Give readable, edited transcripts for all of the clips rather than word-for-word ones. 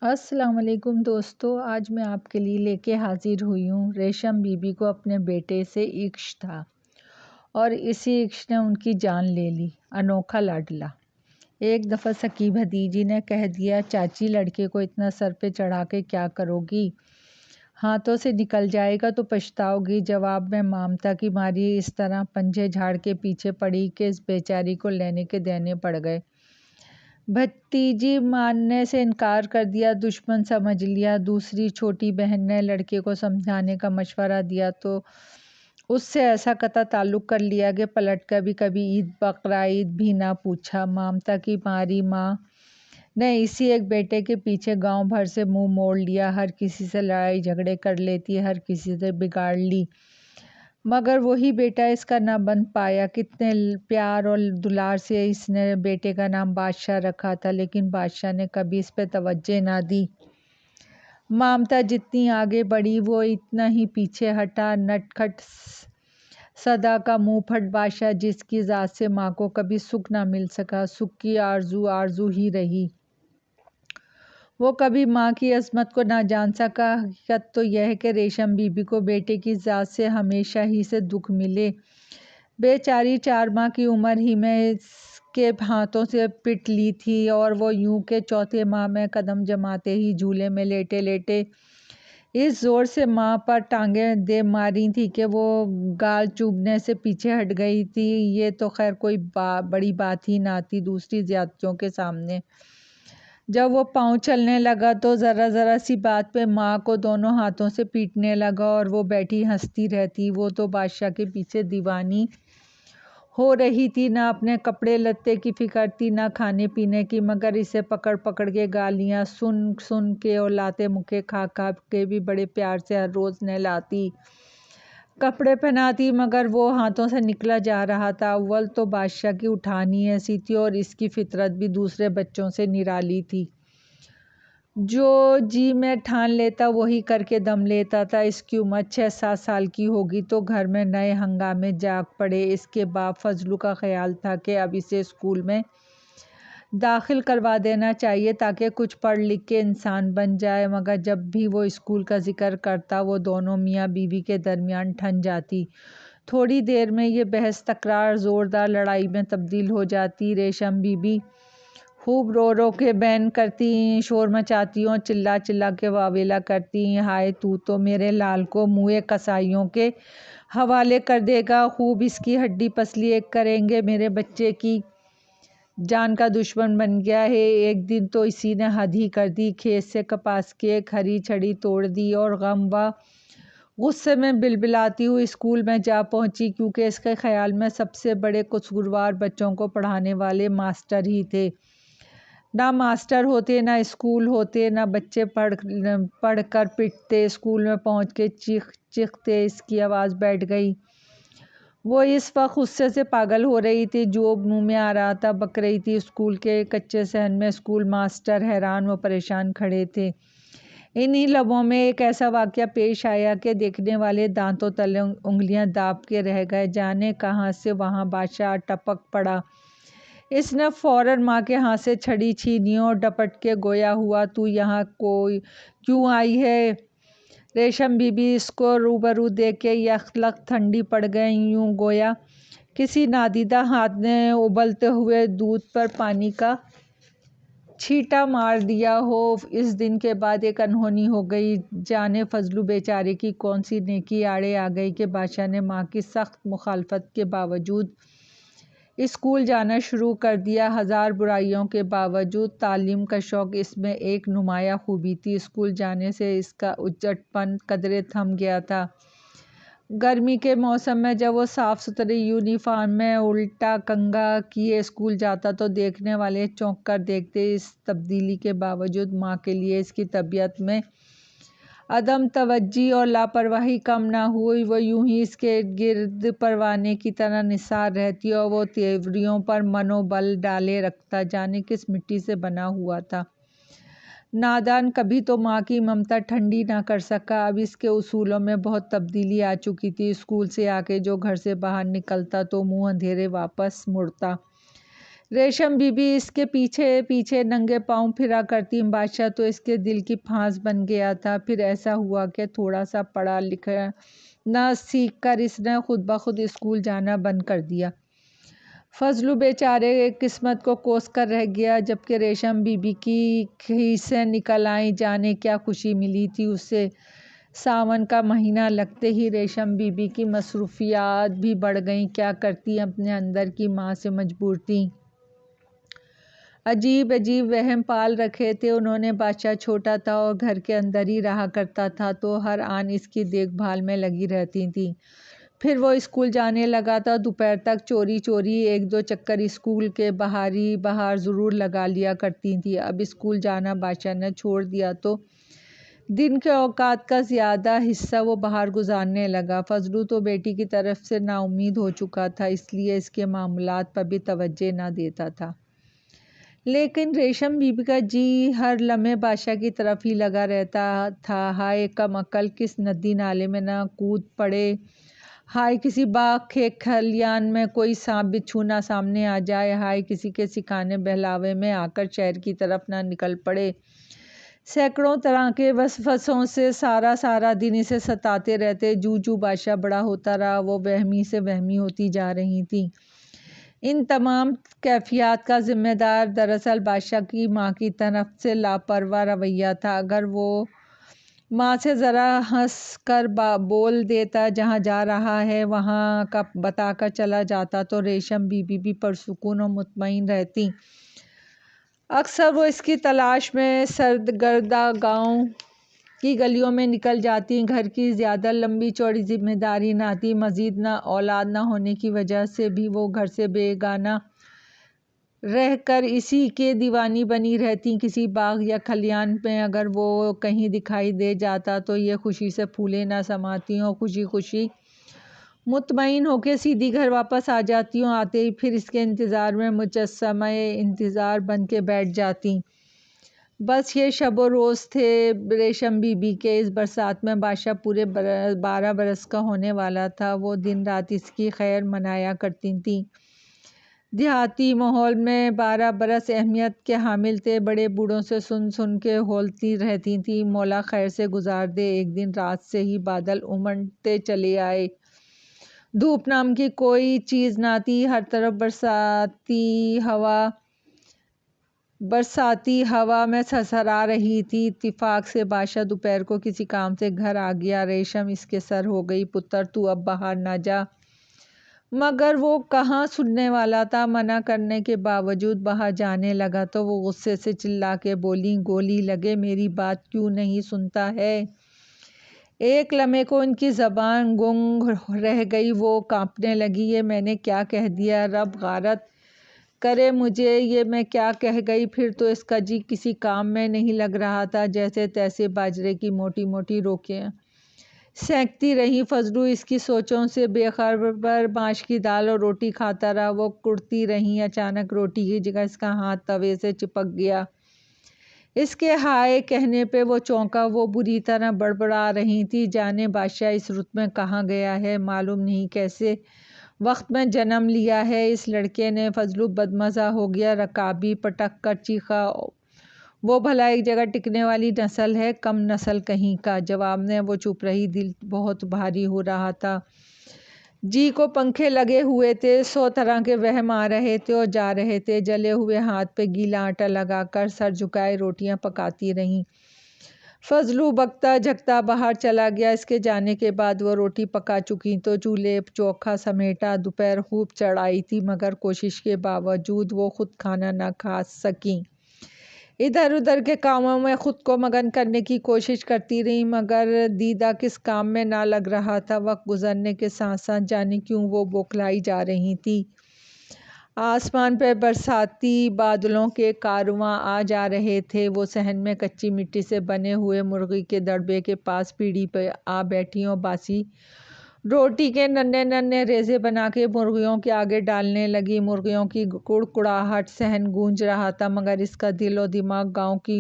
السلام علیکم دوستو، آج میں آپ کے لیے لے کے حاضر ہوئی ہوں۔ ریشم بی بی کو اپنے بیٹے سے عشق تھا اور اسی عشق نے ان کی جان لے لی۔ انوکھا لاڈلا۔ ایک دفعہ سکی بھتیجی نے کہہ دیا، چاچی لڑکے کو اتنا سر پہ چڑھا کے کیا کرو گی؟ ہاتھوں سے نکل جائے گا تو پچھتاؤ گی۔ جواب میں ممتا کی ماری اس طرح پنجے جھاڑ کے پیچھے پڑی کہ اس بیچاری کو لینے کے دینے پڑ گئے۔ بھتیجی ماننے سے انکار کر دیا، دشمن سمجھ لیا۔ دوسری چھوٹی بہن نے لڑکے کو سمجھانے کا مشورہ دیا تو اس سے ایسا قطع تعلق کر لیا کہ پلٹ کبھی کبھی عید بقرعید بھی نہ پوچھا۔ ممتا کی ماری ماں نے اسی ایک بیٹے کے پیچھے گاؤں بھر سے منہ موڑ لیا، ہر کسی سے لڑائی جھگڑے کر لیتی، ہر کسی سے بگاڑ لی، مگر وہی بیٹا اس کا نہ بن پایا۔ کتنے پیار اور دلار سے اس نے بیٹے کا نام بادشاہ رکھا تھا، لیکن بادشاہ نے کبھی اس پہ توجہ نہ دی۔ ممتا جتنی آگے بڑھی وہ اتنا ہی پیچھے ہٹا۔ نٹ کھٹ صدا کا منہ پھٹ بادشاہ، جس کی ذات سے ماں کو کبھی سکھ نہ مل سکا، سکھ کی آرزو آرزو ہی رہی۔ وہ کبھی ماں کی عظمت کو نہ جان سکا۔ حقیقت تو یہ ہے کہ ریشم بی بی کو بیٹے کی ذات سے ہمیشہ ہی سے دکھ ملے۔ بیچاری 4 ماہ کی عمر ہی میں اس کے ہاتھوں سے پٹ لی تھی، اور وہ یوں کہ چوتھے ماہ میں قدم جماتے ہی جھولے میں لیٹے لیٹے اس زور سے ماں پر ٹانگیں دے ماری تھی کہ وہ گال چوبنے سے پیچھے ہٹ گئی تھی۔ یہ تو خیر کوئی بڑی بات ہی نہ تھی دوسری زیادتیوں کے سامنے۔ جب وہ پاؤں چلنے لگا تو ذرا سی بات پہ ماں کو دونوں ہاتھوں سے پیٹنے لگا، اور وہ بیٹھی ہنستی رہتی۔ وہ تو بادشاہ کے پیچھے دیوانی ہو رہی تھی، نہ اپنے کپڑے لتے کی فکر تھی، نہ کھانے پینے کی، مگر اسے پکڑ پکڑ کے گالیاں سن سن کے اور لاتے مکے کھا کھا کے بھی بڑے پیار سے ہر روز نہلاتی، کپڑے پہناتی، مگر وہ ہاتھوں سے نکلا جا رہا تھا۔ اول تو بادشاہ کی اٹھان ہی ایسی تھی، اور اس کی فطرت بھی دوسرے بچوں سے نرالی تھی۔ جو جی میں ٹھان لیتا وہی کر کے دم لیتا تھا۔ اس کی عمر 6-7 سال کی ہوگی تو گھر میں نئے ہنگامے جاگ پڑے۔ اس کے باپ فضلو کا خیال تھا کہ اب اسے اسکول میں داخل کروا دینا چاہیے تاکہ کچھ پڑھ لکھ کے انسان بن جائے، مگر جب بھی وہ اسکول کا ذکر کرتا وہ دونوں میاں بیوی کے درمیان ٹھن جاتی۔ تھوڑی دیر میں یہ بحث تکرار زوردار لڑائی میں تبدیل ہو جاتی۔ ریشم بی بی خوب رو رو کے بین کرتی، شور مچاتی اور چلا چلا کے واویلا کرتی، ہائے تو میرے لال کو منہ قصائیوں کے حوالے کر دے گا، خوب اس کی ہڈی پسلی ایک کریں گے، میرے بچے کی جان کا دشمن بن گیا ہے۔ ایک دن تو اسی نے حد ہی کر دی، کھیت سے کپاس کی ایک ہری چھڑی توڑ دی اور غم و غصے میں بلبلاتی ہوئی اسکول میں جا پہنچی، کیونکہ اس کے خیال میں سب سے بڑے قصوروار بچوں کو پڑھانے والے ماسٹر ہی تھے۔ نہ ماسٹر ہوتے، نہ اسکول ہوتے، نہ بچے پڑھ کر پٹتے، اسکول میں پہنچ کے چیختے اس کی آواز بیٹھ گئی۔ وہ اس وقت غصے سے پاگل ہو رہی تھی، جو منہ میں آ رہا تھا بک رہی تھی۔ اسکول کے کچے صحن میں اسکول ماسٹر حیران و پریشان کھڑے تھے۔ انہی لمحوں میں ایک ایسا واقعہ پیش آیا کہ دیکھنے والے دانتوں تلے انگلیاں داب کے رہ گئے۔ جانے کہاں سے وہاں بادشاہ ٹپک پڑا۔ اس نے فوراً ماں کے ہاتھ سے چھڑی چھینی اور ڈپٹ کے گویا ہوا، تو یہاں کیوں آئی ہے؟ ریشم بی بی اس کو روبرو دیکھ کے یکلخت ٹھنڈی پڑ گئیں، یوں گویا کسی نادیدہ ہاتھ نے ابلتے ہوئے دودھ پر پانی کا چھینٹا مار دیا ہو۔ اس دن کے بعد ایک انہونی ہو گئی۔ جانے فضلو بیچارے کی کون سی نیکی آڑے آ گئی کہ بادشاہ نے ماں کی سخت مخالفت کے باوجود اسکول جانا شروع کر دیا۔ ہزار برائیوں کے باوجود تعلیم کا شوق اس میں ایک نمایاں خوبی تھی۔ اسکول جانے سے اس کا اجڑ پن قدرے تھم گیا تھا۔ گرمی کے موسم میں جب وہ صاف ستھرے یونیفارم میں الٹا کنگا کیے اسکول جاتا تو دیکھنے والے چونک کر دیکھتے۔ اس تبدیلی کے باوجود ماں کے لیے اس کی طبیعت میں عدم توجہی اور لاپرواہی کم نہ ہوئی۔ وہ یوں ہی اس کے گرد پروانے کی طرح نثار رہتی اور وہ تیوریوں پر من و بل ڈالے رکھتا، جانے کس مٹی سے بنا ہوا تھا۔ نادان کبھی تو ماں کی ممتا ٹھنڈی نہ کر سکا۔ اب اس کے اصولوں میں بہت تبدیلی آ چکی تھی۔ اسکول سے آ کے جو گھر سے باہر نکلتا تو منہ اندھیرے واپس مڑتا، ریشم بی بی اس کے پیچھے پیچھے ننگے پاؤں پھرا کرتی، بادشاہ تو اس کے دل کی پھانس بن گیا تھا۔ پھر ایسا ہوا کہ تھوڑا سا پڑھا لکھا نہ سیکھ کر اس نے خود بخود اسکول جانا بند کر دیا۔ فضلو بیچارے قسمت کو کوس کر رہ گیا، جبکہ ریشم بی بی کی کھیسیں نکل آئیں، جانے کیا خوشی ملی تھی اسے۔ ساون کا مہینہ لگتے ہی ریشم بی بی کی مصروفیات بھی بڑھ گئیں، کیا کرتی اپنے اندر کی ماں سے مجبور تھیں۔ عجیب عجیب وہم پال رکھے تھے انہوں نے۔ بادشاہ چھوٹا تھا اور گھر کے اندر ہی رہا کرتا تھا، تو ہر آن اس کی دیکھ بھال میں لگی رہتی تھیں۔ پھر وہ اسکول جانے لگا تھا، دوپہر تک چوری چوری ایک دو چکر اسکول کے باہر ضرور لگا لیا کرتی تھی۔ اب اسکول جانا بادشاہ نے چھوڑ دیا تو دن کے اوقات کا زیادہ حصہ وہ باہر گزارنے لگا۔ فضلو تو بیٹی کی طرف سے نا امید ہو چکا تھا، اس لیے اس کے معاملات پر بھی توجہ نہ دیتا تھا۔ لیکن ریشم بی بی کا جی ہر لمحے بادشاہ کی طرف ہی لگا رہتا تھا۔ ہائے کم عقل، کس ندی نالے میں نہ کود پڑے، ہائے کسی باغ کھلیان میں کوئی سانپ بچھو نہ سامنے آ جائے، ہائے کسی کے سکھانے بہلاوے میں آ کر شہر کی طرف نہ نکل پڑے۔ سینکڑوں طرح کے وسوسوں سے سارا دن اسے ستاتے رہتے۔ جو بادشاہ بڑا ہوتا رہا، وہ وہمی سے وہمی ہوتی جا رہی تھی۔ ان تمام کیفیات کا ذمہ دار دراصل بادشاہ کی ماں کی طرف سے لاپرواہ رویہ تھا۔ اگر وہ ماں سے ذرا ہنس کر بول دیتا جہاں جا رہا ہے وہاں کا بتا کر چلا جاتا تو ریشم بی بی بھی پرسکون و مطمئن رہتی۔ اکثر وہ اس کی تلاش میں سرگردہ گاؤں کی گلیوں میں نکل جاتی۔ گھر کی زیادہ لمبی چوڑی ذمہ داری نہ تھی، مزید اولاد نہ ہونے کی وجہ سے بھی وہ گھر سے بیگانہ رہ کر اسی کے دیوانی بنی رہتی۔ کسی باغ یا کھلیان میں اگر وہ کہیں دکھائی دے جاتا تو یہ خوشی سے پھولے نہ سماتی اور خوشی خوشی مطمئن ہو کے سیدھی گھر واپس آ جاتی، آتے ہی پھر اس کے انتظار میں مجسمہ انتظار بن کے بیٹھ جاتی۔ بس یہ شب و روز تھے ریشم بی بی کے۔ اس برسات میں بادشاہ پورے 12 برس کا ہونے والا تھا۔ وہ دن رات اس کی خیر منایا کرتی تھیں۔ دیہاتی ماحول میں 12 برس اہمیت کے حامل تھے۔ بڑے بوڑھوں سے سن کے ہولتی رہتی تھیں، مولا خیر سے گزار دے۔ ایک دن رات سے ہی بادل امڑتے چلے آئے، دھوپ نام کی کوئی چیز نہ تھی، ہر طرف برساتی ہوا میں سرسرا رہی تھی۔ اتفاق سے بادشاہ دوپہر کو کسی کام سے گھر آ گیا۔ ریشم اس کے سر ہو گئی، پتر تو اب باہر نہ جا۔ مگر وہ کہاں سننے والا تھا، منع کرنے کے باوجود باہر جانے لگا تو وہ غصے سے چلا کے بولی، گولی لگے میری بات کیوں نہیں سنتا ہے۔ ایک لمحے کو ان کی زبان گنگ رہ گئی، وہ کانپنے لگی۔ یہ میں نے کیا کہہ دیا، رب غارت کرے مجھے، یہ میں کیا کہہ گئی۔ پھر تو اس کا جی کسی کام میں نہیں لگ رہا تھا، جیسے تیسے باجرے کی موٹی موٹی روٹیاں سینکتی رہی۔ فضلو اس کی سوچوں سے بے خبر ماش کی دال اور روٹی کھاتا رہا۔ وہ کڑتی رہی، اچانک روٹی کی جگہ اس کا ہاتھ توے سے چپک گیا۔ اس کے ہائے کہنے پہ وہ چونکا، وہ بری طرح بڑبڑا رہی تھی، جانے بادشاہ اس رت میں کہاں گیا ہے، معلوم نہیں کیسے وقت میں جنم لیا ہے اس لڑکے نے۔ فضلو بدمزہ ہو گیا، رکابی پٹک کر چیخا، وہ بھلا ایک جگہ ٹکنے والی نسل ہے، کم نسل کہیں کا۔ جواب میں وہ چپ رہی، دل بہت بھاری ہو رہا تھا، جی کو پنکھے لگے ہوئے تھے، 100 طرح کے وہم آ رہے تھے اور جا رہے تھے۔ جلے ہوئے ہاتھ پہ گیلا آٹا لگا کر سر جھکائے روٹیاں پکاتی رہی۔ فضلو بکتا جھکتا باہر چلا گیا۔ اس کے جانے کے بعد وہ روٹی پکا چکی تو چولہے چوکھا سمیٹا۔ دوپہر خوب چڑھ آئی تھی، مگر کوشش کے باوجود وہ خود کھانا نہ کھا سکیں۔ ادھر ادھر کے کاموں میں خود کو مگن کرنے کی کوشش کرتی رہی، مگر دیدہ کس کام میں نہ لگ رہا تھا۔ وقت گزرنے کے ساتھ ساتھ جانے کیوں وہ بوکھلائی جا رہی تھی۔ آسمان پہ برساتی بادلوں کے کارواں آ جا رہے تھے۔ وہ صحن میں کچی مٹی سے بنے ہوئے مرغی کے دربے کے پاس پیڑھی پہ آ بیٹھی اور باسی روٹی کے ننھے ننھے ریزے بنا کے مرغیوں کے آگے ڈالنے لگی۔ مرغیوں کی کڑکڑاہٹ صحن گونج رہا تھا، مگر اس کا دل و دماغ گاؤں کی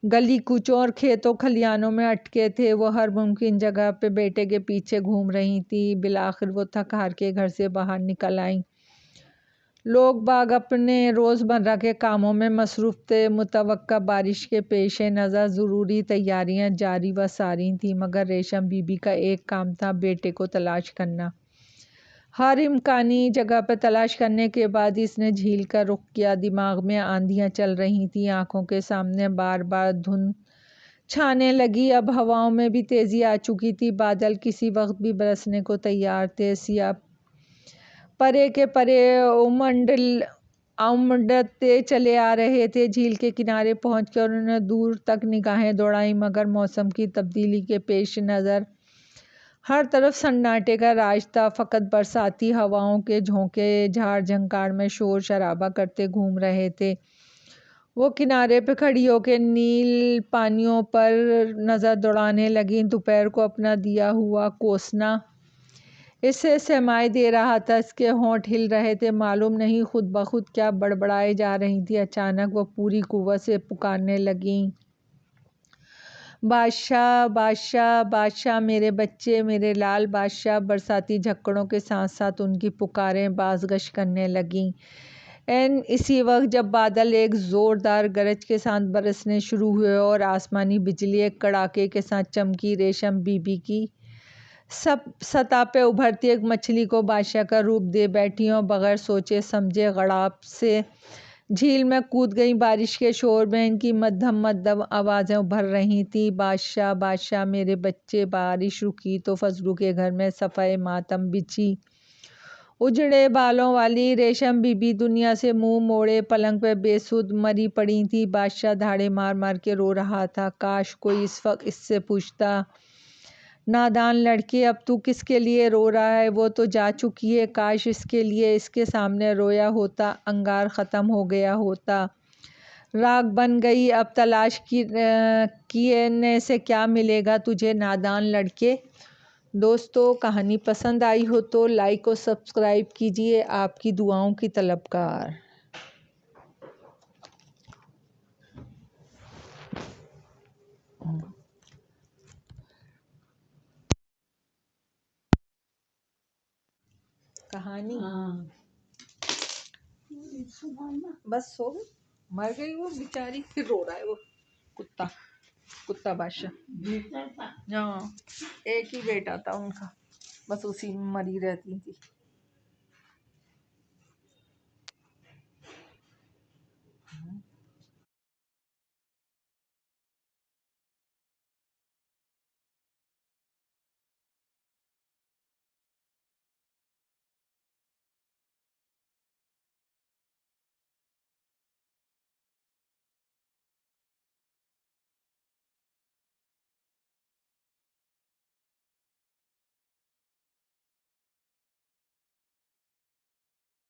گلی کوچوں اور کھیتوں کھلیانوں میں اٹکے تھے۔ وہ ہر ممکن جگہ پہ بیٹے کے پیچھے گھوم رہی تھی۔ بالآخر وہ تھک ہار کے گھر سے باہر نکل آئیں۔ لوگ باغ اپنے روزمرہ کے کاموں میں مصروف تھے۔ متوقع بارش کے پیش نظر ضروری تیاریاں جاری و ساری تھیں، مگر ریشم بی بی کا ایک کام تھا بیٹے کو تلاش کرنا۔ ہر امکانی جگہ پر تلاش کرنے کے بعد اس نے جھیل کا رخ کیا۔ دماغ میں آندھیاں چل رہی تھیں، آنکھوں کے سامنے بار بار دھند چھانے لگی۔ اب ہواؤں میں بھی تیزی آ چکی تھی، بادل کسی وقت بھی برسنے کو تیار تھے۔ سیاہ پرے کے پرے امڑتے چلے آ رہے تھے۔ جھیل کے کنارے پہنچ کر انہوں نے دور تک نگاہیں دوڑائیں، مگر موسم کی تبدیلی کے پیش نظر ہر طرف سناٹے کا راج تھا۔ فقط برساتی ہواؤں کے جھونکے جھاڑ جھنکار میں شور شرابہ کرتے گھوم رہے تھے۔ وہ کنارے پہ کھڑی ہو کے نیل پانیوں پر نظر دوڑانے لگیں۔ دوپہر کو اپنا دیا ہوا کوسنا اسے سمائی دے رہا تھا، اس کے ہونٹ ہل رہے تھے، معلوم نہیں خود بخود کیا بڑبڑائے جا رہی تھی۔ اچانک وہ پوری قوت سے پکارنے لگیں، بادشاہ بادشاہ بادشاہ، میرے بچے، میرے لال بادشاہ۔ برساتی جھکڑوں کے ساتھ ساتھ ان کی پکاریں بازگشت کرنے لگیں۔ اسی وقت جب بادل ایک زوردار گرج کے ساتھ برسنے شروع ہوئے اور آسمانی بجلی ایک کڑاکے کے ساتھ چمکی، ریشم بی بی کی سطح پہ ابھرتی ایک مچھلی کو بادشاہ کا روپ دے بیٹھیں اور بغیر سوچے سمجھے غڑاپ سے جھیل میں کود گئیں۔ بارش کے شور میں ان کی مدھم مدھم آوازیں ابھر رہی تھیں، بادشاہ بادشاہ، میرے بچے۔ بارش رکی تو فضلو کے گھر میں صفائے ماتم بچھی اجڑے بالوں والی ریشم بی بی دنیا سے منہ موڑے پلنگ پہ بے سدھ مری پڑی تھی۔ بادشاہ دھاڑے مار مار کے رو رہا تھا۔ کاش کوئی اس وقت اس سے پوچھتا، نادان لڑکے، اب تو کس کے لیے رو رہا ہے؟ وہ تو جا چکی ہے۔ کاش اس کے لیے اس کے سامنے رویا ہوتا، انگار ختم ہو گیا ہوتا، راکھ بن گئی۔ اب تلاش کینے سے کیا ملے گا تجھے، نادان لڑکے۔ دوستو، کہانی پسند آئی ہو تو لائک اور سبسکرائب کیجیے۔ آپ کی دعاؤں کی طلبگار۔ کہانی بس سو گئی، مر گئی وہ بیچاری، پھر رو رہا ہے وہ کتا بادشاہ۔ ہاں، ایک ہی بیٹا تھا ان کا، بس اسی میں مری رہتی تھی۔